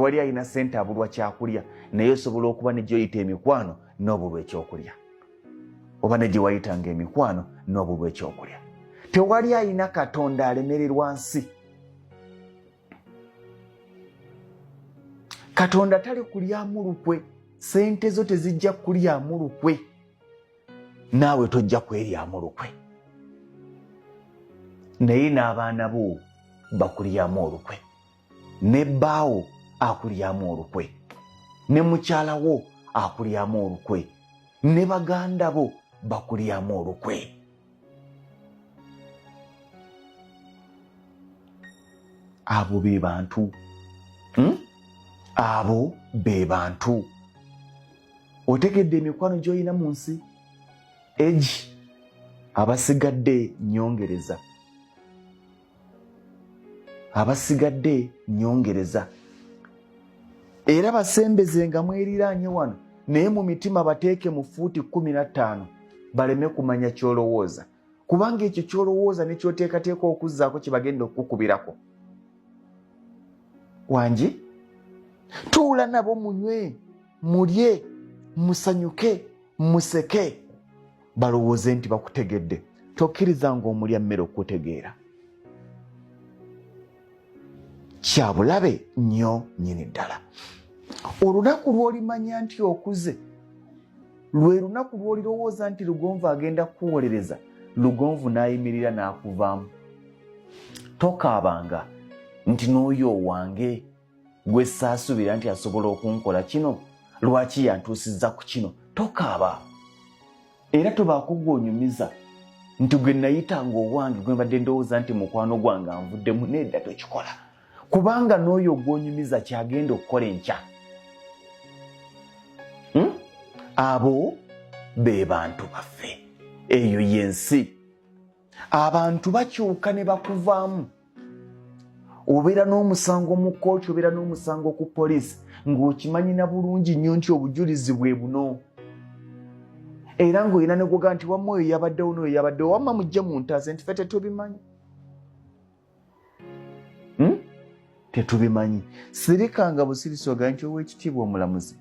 wali alina ssente abulwa kyakulya naye osobola okuba ne gy'oyita emikwano n'obulwa ekyokulya oba ne gye wayitanga emikwano n'obulwa ekyokulya. Tewali alina Katonda alemererwa nsi. Katonda tali kulyamu lukwe, ssente zo tezijja kulyamu lukwe, naawe tojja kweryamu lukwe, naye n'abaana bo bakulyamu olukwe, ne bbaawo akulyamu olukwe, ne mukyala wo akulyamu olukwe, ne baganda bo bakulyamu olukwe. Abo be bantu. Abo be bantu. Otegedde emikwano gy'olina mu nsi? Egi abasigadde nyongereza. Abasigadde nyongereza. Era basembezenga mweriiraanye wano naye mu mitima bateeke mu fuuti 15 baleme kumanya ky'olowooza, kubanga ekyo ky'olowooza ne ky'oteekateeka okuzzaako kye bagenda okukukubirako. Wangi tuula nabo munywe, mulye, musanyuke, museke, balowooze nti bakutegedde. Tokkirizanga omulya mmere okutegeera. Kyabulabe nnyo nnyini ddala. Olunaku lw'olimanya nti okuze lwe lunaku lw'olirowooza nti Lugonvu agenda kukuwolereza, Lugonvu n'ayimirira n'akuvaamu. Tokaabanga nti n'oyo wange gwe saasubira nti asobola okunkola kino, lwaki yantuusizza ku kino. Tokaaba era tobaako gw'onyumiza nti gwe nayitanga owange gwe mbadde ndowooza nti mukwano gwange anvuddemu, nedda tokikola, kubanga n'oyo gw'onyumiza kyagenda okukola enkya. Abo be bantu baffe, eyo y'ensi. Abantu bakyuka ne bakuvaamu. Obeera n'omusango mu kkooti, obeera n'omusango ku poliisi, ng'okimanyina bulungi nnyo nti obujulizi bwe buno, era ng'olina ne gwoga nti wamma oyo yabaddewo n'oyo yabaddewo, wamma mujje muntaase nti ffe tetubimanyi. Tetubimanyi. Sirikanga busirisi ogaa nti Oweekitiibwa Omulamuzi